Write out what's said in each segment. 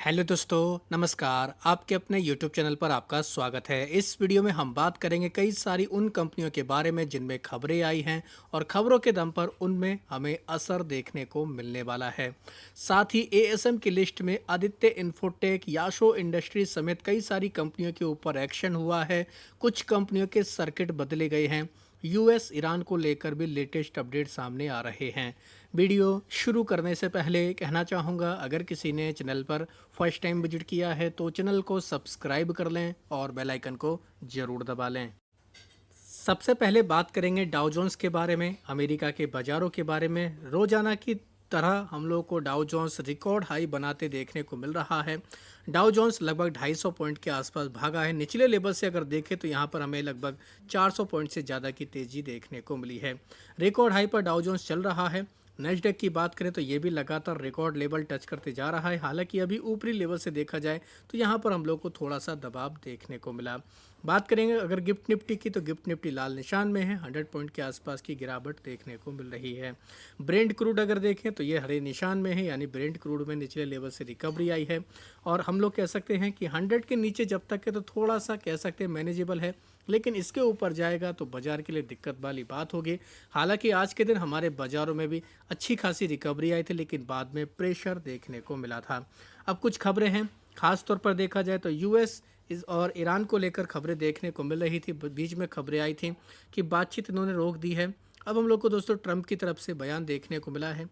Hello दोस्तों, नमस्कार। आपके अपने यूट्यूब चैनल पर आपका स्वागत है। इस वीडियो में हम बात करेंगे कई सारी उन कंपनियों के बारे में जिनमें खबरें आई हैं और खबरों के दम पर उनमें हमें असर देखने को मिलने वाला है। साथ ही एएसएम की लिस्ट में आदित्य इन्फोटेक, याशो इंडस्ट्रीज समेत कई सारी कंपनियों के ऊपर एक्शन हुआ है। कुछ कंपनियों के सर्किट बदले गए हैं। यूएस ईरान को लेकर भी लेटेस्ट अपडेट सामने आ रहे हैं। वीडियो शुरू करने से पहले कहना चाहूँगा, अगर किसी ने चैनल पर फर्स्ट टाइम विजिट किया है तो चैनल को सब्सक्राइब कर लें और बेल आइकन को ज़रूर दबा लें। सबसे पहले बात करेंगे डाउ जोन्स के बारे में, अमेरिका के बाज़ारों के बारे में। रोज़ाना की तरह हम लोग को डाउ जोन्स रिकॉर्ड हाई बनाते देखने को मिल रहा है। डाउ जोन्स लगभग 250 पॉइंट के आसपास भागा है। निचले लेवल से अगर देखें तो यहाँ पर हमें लगभग 400 पॉइंट से ज़्यादा की तेज़ी देखने को मिली है। रिकॉर्ड हाई पर डाउ जोन्स चल रहा है। नेस्डेक की बात करें तो ये भी लगातार रिकॉर्ड लेवल टच करते जा रहा है। हालांकि अभी ऊपरी लेवल से देखा जाए तो यहाँ पर हम लोग को थोड़ा सा दबाव देखने को मिला। बात करेंगे अगर गिफ्ट निफ्टी की, तो गिफ्ट निफ्टी लाल निशान में है। 100 पॉइंट के आसपास की गिरावट देखने को मिल रही है। ब्रेंट क्रूड अगर देखें तो ये हरे निशान में है, यानी ब्रेंट क्रूड में निचले लेवल से रिकवरी आई है। और हम लोग कह सकते हैं कि 100 के नीचे जब तक है तो थोड़ा सा कह सकते हैं मैनेजेबल है, लेकिन इसके ऊपर जाएगा तो बाजार के लिए दिक्कत वाली बात होगी। हालांकि आज के दिन हमारे बाजारों में भी अच्छी खासी रिकवरी आई थी, लेकिन बाद में प्रेशर देखने को मिला था। अब कुछ खबरें हैं, खास तौर पर देखा जाए तो यूएस और ईरान को लेकर खबरें देखने को मिल रही थी। बीच में खबरें आई थी कि बातचीत इन्होंने रोक दी है। अब हम लोग को दोस्तों ट्रंप की तरफ से बयान देखने को मिला है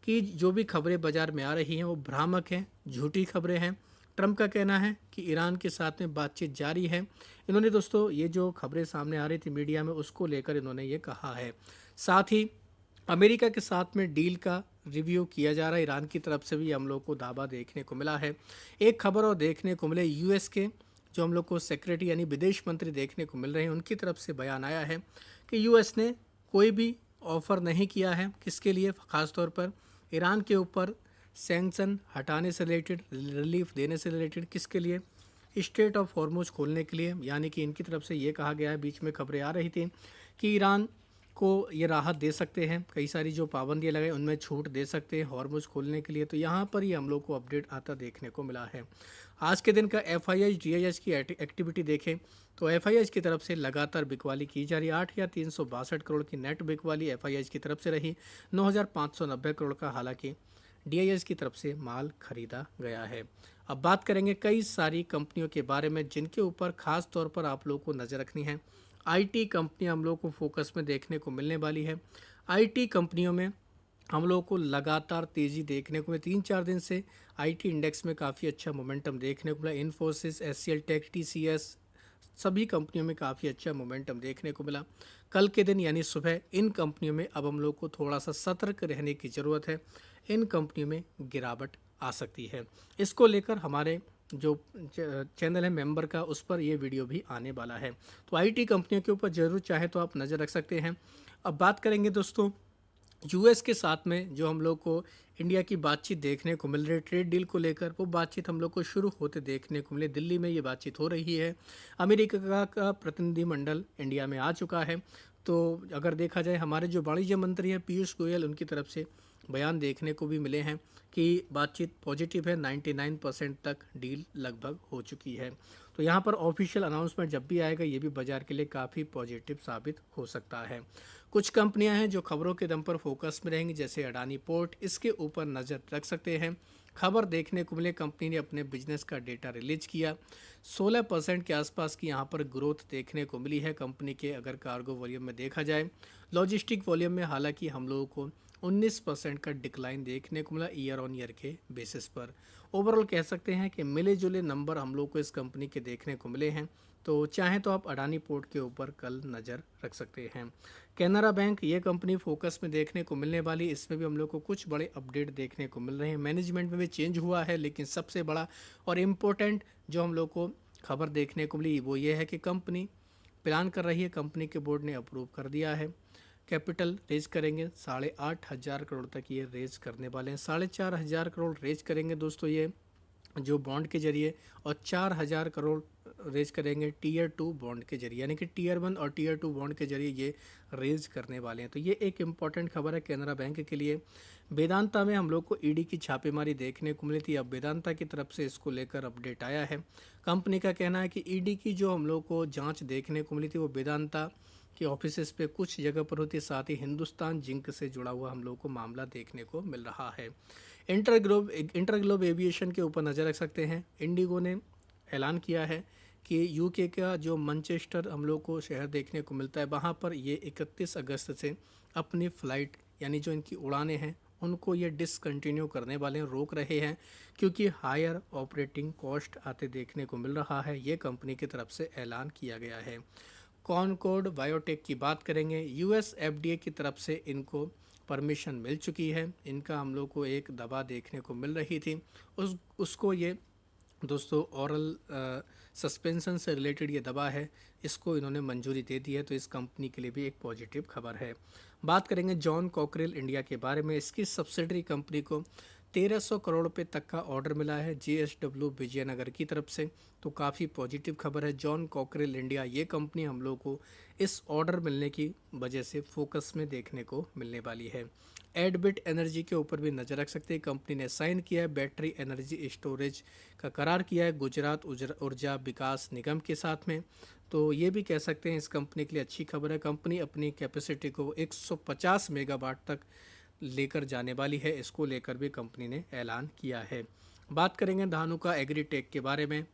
कि जो भी खबरें बाजार में आ रही हैं वो भ्रामक हैं, झूठी खबरें हैं। ट्रंप का कहना है कि ईरान के साथ में बातचीत जारी है। इन्होंने दोस्तों ये जो खबरें सामने आ रही थी मीडिया में, उसको लेकर इन्होंने ये कहा है। साथ ही अमेरिका के साथ में डील का रिव्यू किया जा रहा है। ईरान की तरफ से भी हम लोग को दावा देखने को मिला है। एक खबर और देखने को मिले, यूएस के जो हम लोग को सेक्रेटरी यानी विदेश मंत्री देखने को मिल रहे हैं, उनकी तरफ से बयान आया है कि यूएस ने कोई भी ऑफर नहीं किया है। किसके लिए? खास तौर पर ईरान के ऊपर सैंक्शन हटाने से रिलेटेड, रिलीफ देने से रिलेटेड। किसके लिए? स्ट्रेट ऑफ हॉर्मुज खोलने के लिए। यानी कि इनकी तरफ से ये कहा गया है, बीच में खबरें आ रही थी कि ईरान को ये राहत दे सकते हैं, कई सारी जो पाबंदियाँ लगाई उनमें छूट दे सकते हैं हॉर्मुज खोलने के लिए। तो यहाँ पर ही हम लोग को अपडेट आता देखने को मिला है। आज के दिन का एफआईआई डीआईएच की एक्टिविटी देखें तो एफआईआई की तरफ से लगातार बिकवाली की जा रही है। 8,362 करोड़ की नेट बिकवाली एफआईआई की तरफ से रही। 9,590 करोड़ का हालांकि डीआईएच की तरफ से माल खरीदा गया है। अब बात करेंगे कई सारी कंपनियों के बारे में जिनके ऊपर खास तौर पर आप लोगों को नज़र रखनी है। आईटी कंपनी हम लोग को फोकस में देखने को मिलने वाली है। आईटी कंपनियों में हम लोगों को लगातार तेज़ी देखने को मिली। 3-4 दिन से आईटी इंडेक्स में काफ़ी अच्छा मोमेंटम देखने को मिला। इन्फोसिस, एचसीएल टेक, टीसीएस, सभी कंपनियों में काफ़ी अच्छा मोमेंटम देखने को मिला। कल के दिन यानी सुबह इन कंपनियों में अब हम लोग को थोड़ा सा सतर्क रहने की ज़रूरत है। इन कंपनियों में गिरावट आ सकती है। इसको लेकर हमारे जो चैनल है मेंबर का, उस पर ये वीडियो भी आने वाला है। तो आईटी कंपनियों के ऊपर ज़रूर चाहे तो आप नज़र रख सकते हैं। अब बात करेंगे दोस्तों यूएस के साथ में जो हम लोग को इंडिया की बातचीत देखने को मिल रही है ट्रेड डील को लेकर। वो बातचीत हम लोग को शुरू होते देखने को मिले। दिल्ली में ये बातचीत हो रही है। अमेरिका का प्रतिनिधिमंडल इंडिया में आ चुका है। तो अगर देखा जाए हमारे जो वाणिज्य मंत्री हैं पीयूष गोयल, उनकी तरफ से बयान देखने को भी मिले हैं कि बातचीत पॉजिटिव है। 99% तक डील लगभग हो चुकी है। तो यहाँ पर ऑफिशियल अनाउंसमेंट जब भी आएगा ये भी बाजार के लिए काफ़ी पॉजिटिव साबित हो सकता है। कुछ कंपनियां हैं जो खबरों के दम पर फोकस में रहेंगी, जैसे अडानी पोर्ट, इसके ऊपर नज़र रख सकते हैं। खबर देखने को मिले, कंपनी ने अपने बिजनेस का डेटा रिलीज किया। 16% के आसपास की यहाँ पर ग्रोथ देखने को मिली है कंपनी के। अगर कार्गो वॉल्यूम में देखा जाए, लॉजिस्टिक वॉल्यूम में हालांकि हम लोगों को 19% का डिक्लाइन देखने को मिला ईयर ऑन ईयर के बेसिस पर। ओवरऑल कह सकते हैं कि मिले जुले नंबर हम लोग को इस कंपनी के देखने को मिले हैं। तो चाहें तो आप अडानी पोर्ट के ऊपर कल नज़र रख सकते हैं। कैनरा बैंक, ये कंपनी फोकस में देखने को मिलने वाली। इसमें भी हम लोग को कुछ बड़े अपडेट देखने को मिल रहे हैं। मैनेजमेंट में भी चेंज हुआ है, लेकिन सबसे बड़ा और इम्पोर्टेंट जो हम लोग को खबर देखने को मिली वो ये है कि कंपनी प्लान कर रही है, कंपनी के बोर्ड ने अप्रूव कर दिया है। कैपिटल रेज करेंगे, 8,500 करोड़ तक ये रेज करने वाले हैं। 4,500 करोड़ रेज करेंगे दोस्तों ये जो बॉन्ड के जरिए, और 4,000 करोड़ रेज करेंगे टीयर 2 बॉन्ड के जरिए, यानी कि टीयर 1 और टीयर 2 बॉन्ड के जरिए ये रेज करने वाले हैं। तो ये एक इम्पॉर्टेंट खबर है कैनरा बैंक के लिए। वेदांता में हम लोग को ईडी की छापेमारी देखने को मिली थी, अब वेदांता की तरफ से इसको लेकर अपडेट आया है। कंपनी का कहना है कि ईडी की जो हम लोग को जाँच देखने को मिली थी वो वेदांता कि ऑफिसेस पे कुछ जगह पर होती है, साथ ही हिंदुस्तान जिंक से जुड़ा हुआ हम लोग को मामला देखने को मिल रहा है। इंटरग्लोब एविएशन के ऊपर नज़र रख सकते हैं। इंडिगो ने ऐलान किया है कि यूके का जो मैनचेस्टर हम लोग को शहर देखने को मिलता है, वहाँ पर ये 31 अगस्त से अपनी फ़्लाइट यानी जो इनकी उड़ानें हैं उनको ये डिसकंटिन्यू करने वाले हैं, रोक रहे हैं, क्योंकि हायर ऑपरेटिंग कॉस्ट आते देखने को मिल रहा है। ये कंपनी की तरफ से ऐलान किया गया है। कॉनकॉर्ड बायोटेक की बात करेंगे, यूएस एफडीए की तरफ से इनको परमिशन मिल चुकी है। इनका हम लोग को एक दवा देखने को मिल रही थी, उसको ये दोस्तों ओरल सस्पेंशन से रिलेटेड ये दवा है, इसको इन्होंने मंजूरी दे दी है। तो इस कंपनी के लिए भी एक पॉजिटिव खबर है। बात करेंगे जॉन कॉकरेल इंडिया के बारे में। इसकी सब्सिडरी कंपनी को 1300 करोड़ रुपए तक का ऑर्डर मिला है JSW विजयनगर की तरफ से। तो काफ़ी पॉजिटिव खबर है। जॉन कॉकरेल इंडिया ये कंपनी हम लोग को इस ऑर्डर मिलने की वजह से फोकस में देखने को मिलने वाली है। एडबिट एनर्जी के ऊपर भी नज़र रख सकते हैं। कंपनी ने साइन किया है बैटरी एनर्जी स्टोरेज का करार किया है गुजरात ऊर्जा विकास निगम के साथ में। तो ये भी कह सकते हैं इस कंपनी के लिए अच्छी खबर है। कंपनी अपनी कैपेसिटी को 150 मेगावाट तक लेकर जाने वाली है, इसको लेकर भी कंपनी ने ऐलान किया है। बात करेंगे धानुका एग्रीटेक के बारे में।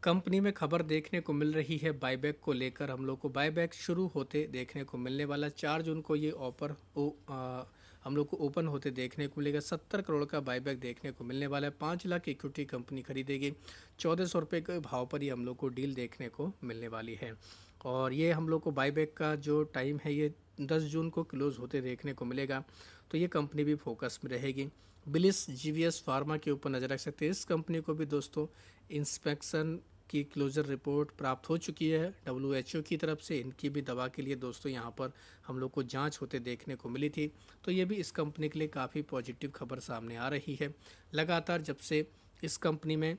कंपनी में खबर देखने को मिल रही है बायबैक को लेकर, हम लोग को बायबैक शुरू होते देखने को मिलने वाला। 4 जून को ये हम लोग को ओपन होते देखने को मिलेगा। 70 करोड़ का बायबैक देखने को मिलने वाला है। 5 लाख इक्विटी कंपनी खरीदेगी। 1400 रुपये के भाव पर ही हम लोग को डील देखने को मिलने वाली है। और ये हम लोग को बायबैक का जो टाइम है ये 10 जून को क्लोज होते देखने को मिलेगा। तो ये कंपनी भी फोकस में रहेगी। बिलिस जीवीएस फार्मा के ऊपर नज़र रख सकते हैं। इस कंपनी को भी दोस्तों इंस्पेक्शन की क्लोजर रिपोर्ट प्राप्त हो चुकी है WHO की तरफ से। इनकी भी दवा के लिए दोस्तों यहाँ पर हम लोग को जांच होते देखने को मिली थी। तो ये भी इस कंपनी के लिए काफ़ी पॉजिटिव खबर सामने आ रही है। लगातार जब से इस कंपनी में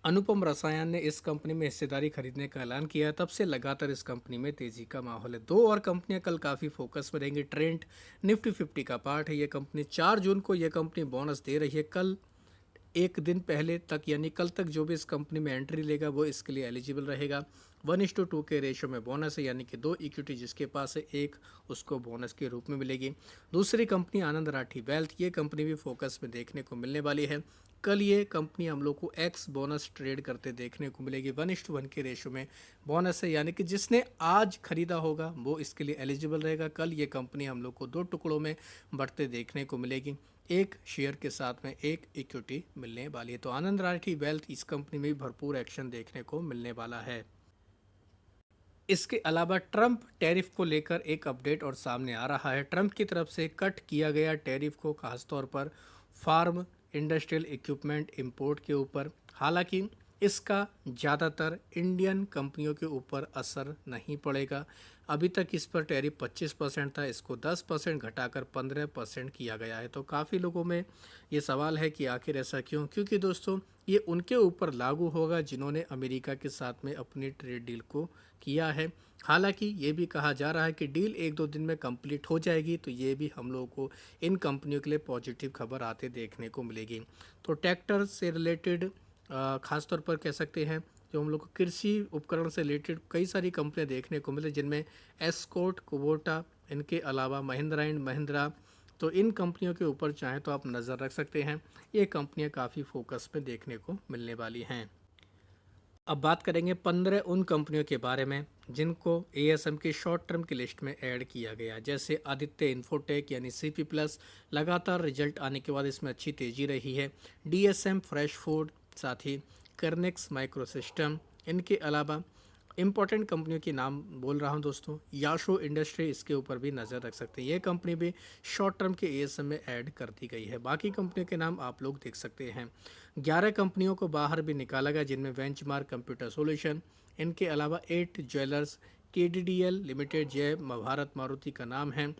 अनुपम रसायन ने इस कंपनी में हिस्सेदारी खरीदने का ऐलान किया, तब से लगातार इस कंपनी में तेजी का माहौल है। 2 और कंपनियां कल काफ़ी फोकस में रहेंगी। ट्रेंट निफ्टी 50 का पार्ट है ये कंपनी। 4 जून को ये कंपनी बोनस दे रही है। कल एक दिन पहले तक यानी कल तक जो भी इस कंपनी में एंट्री लेगा वो इसके लिए एलिजिबल रहेगा। 1:2 के रेशो में बोनस है, यानी कि 2 इक्विटी जिसके पास है 1 उसको बोनस के रूप में मिलेगी। दूसरी कंपनी आनंद राठी वेल्थ, ये कंपनी भी फोकस में देखने को मिलने वाली है। कल ये कंपनी हम लोग को एक्स बोनस ट्रेड करते देखने को मिलेगी। 1:1 के रेशो में बोनस है, यानी कि जिसने आज खरीदा होगा वो इसके लिए एलिजिबल रहेगा। कल ये कंपनी हम लोग को 2 टुकड़ों में बढ़ते देखने को मिलेगी। 1 शेयर के साथ में 1 इक्विटी मिलने वाली है। तो आनंद राठी वेल्थ इस कंपनी में भी भरपूर एक्शन देखने को मिलने वाला है। इसके अलावा ट्रंप टैरिफ को लेकर एक अपडेट और सामने आ रहा है। ट्रंप की तरफ से कट किया गया टैरिफ को खासतौर पर फार्म इंडस्ट्रियल इक्विपमेंट इंपोर्ट के ऊपर। हालांकि इसका ज़्यादातर इंडियन कंपनियों के ऊपर असर नहीं पड़ेगा। अभी तक इस पर टैरिफ 25% था, इसको 10% घटाकर 15% किया गया है। तो काफ़ी लोगों में ये सवाल है कि आखिर ऐसा क्यों, क्योंकि दोस्तों ये उनके ऊपर लागू होगा जिन्होंने अमेरिका के साथ में अपनी ट्रेड डील को किया है। हालांकि ये भी कहा जा रहा है कि डील 1-2 दिन में कंप्लीट हो जाएगी, तो ये भी हम लोगों को इन कंपनियों के लिए पॉजिटिव खबर आते देखने को मिलेगी। तो ट्रैक्टर से रिलेटेड ख़ासतौर पर कह सकते हैं जो हम लोग को कृषि उपकरण से रिलेटेड कई सारी कंपनियां देखने को मिले, जिनमें एस्कॉर्ट, कुबोटा, इनके अलावा महिंद्रा एंड महिंद्रा। तो इन कंपनियों के ऊपर चाहें तो आप नज़र रख सकते हैं। ये कंपनियां काफ़ी फोकस में देखने को मिलने वाली हैं। अब बात करेंगे 15 उन कंपनियों के बारे में जिनको ASM की शॉर्ट टर्म की लिस्ट में ऐड किया गया, जैसे आदित्य इन्फोटेक यानी CP+। लगातार रिजल्ट आने के बाद इसमें अच्छी तेज़ी रही है। DSM फ्रेश फूड, साथ ही कर्नेक्स माइक्रो सिस्टम। इनके अलावा इंपॉर्टेंट कंपनियों के नाम बोल रहा हूं दोस्तों, याशो इंडस्ट्री, इसके ऊपर भी नज़र रख सकते हैं। ये कंपनी भी शॉर्ट टर्म के ASM में ऐड कर दी गई है। बाकी कंपनियों के नाम आप लोग देख सकते हैं। 11 कंपनियों को बाहर भी निकाला गया, जिनमें बेंचमार्क कंप्यूटर सॉल्यूशन, इनके अलावा 8 ज्वेलर्स, KDDL लिमिटेड, जय भारत मारुति का नाम है,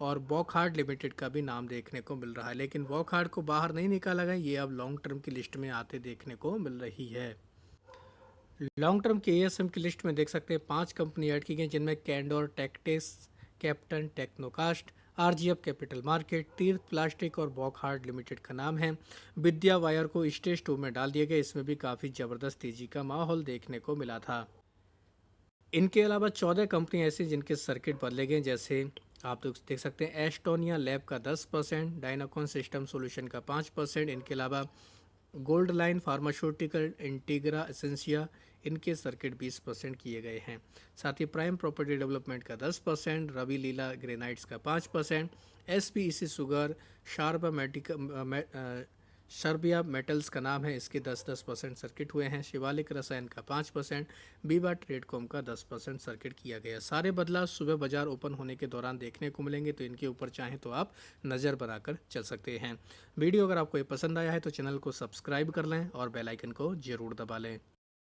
और वॉकहार्ड लिमिटेड का भी नाम देखने को मिल रहा है। लेकिन वॉकहार्ड को बाहर नहीं निकाला गया, ये अब लॉन्ग टर्म की लिस्ट में आते देखने को मिल रही है। लॉन्ग टर्म के एएसएम की लिस्ट में देख सकते हैं 5 कंपनी ऐड की गई, जिनमें कैंडोर टेक्टेस, कैप्टन टेक्नोकास्ट, आरजीएफ कैपिटल मार्केट, तीर्थ प्लास्टिक और बॉकहार्ट लिमिटेड का नाम है। विद्या वायर को स्टेज 2 में डाल दिया गया, इसमें भी काफ़ी ज़बरदस्त तेजी का माहौल देखने को मिला था। इनके अलावा 14 कंपनी ऐसी जिनके सर्किट बदले गए, जैसे आप लोग देख सकते हैं एस्टोनिया लैब का 10%, डायनाकॉन सिस्टम सॉल्यूशन का 5%। इनके अलावा गोल्ड लाइन फार्मास्यूटिकल, इंटीग्रा एसेंसिया, इनके सर्किट 20% किए गए हैं। साथ ही प्राइम प्रॉपर्टी डेवलपमेंट का 10%, रवि लीला ग्रेनाइट्स का 5%, एसपीईसी शुगर, शार्बा मेडिकल सर्बिया मेटल्स का नाम है, इसके 10-10% सर्किट हुए हैं। शिवालिक रसायन का 5%, बीबा ट्रेडकॉम का 10% सर्किट किया गया। सारे बदलाव सुबह बाजार ओपन होने के दौरान देखने को मिलेंगे, तो इनके ऊपर चाहें तो आप नज़र बनाकर चल सकते हैं। वीडियो अगर आपको ये पसंद आया है तो चैनल को सब्सक्राइब कर लें और बेल आइकन को ज़रूर दबा लें।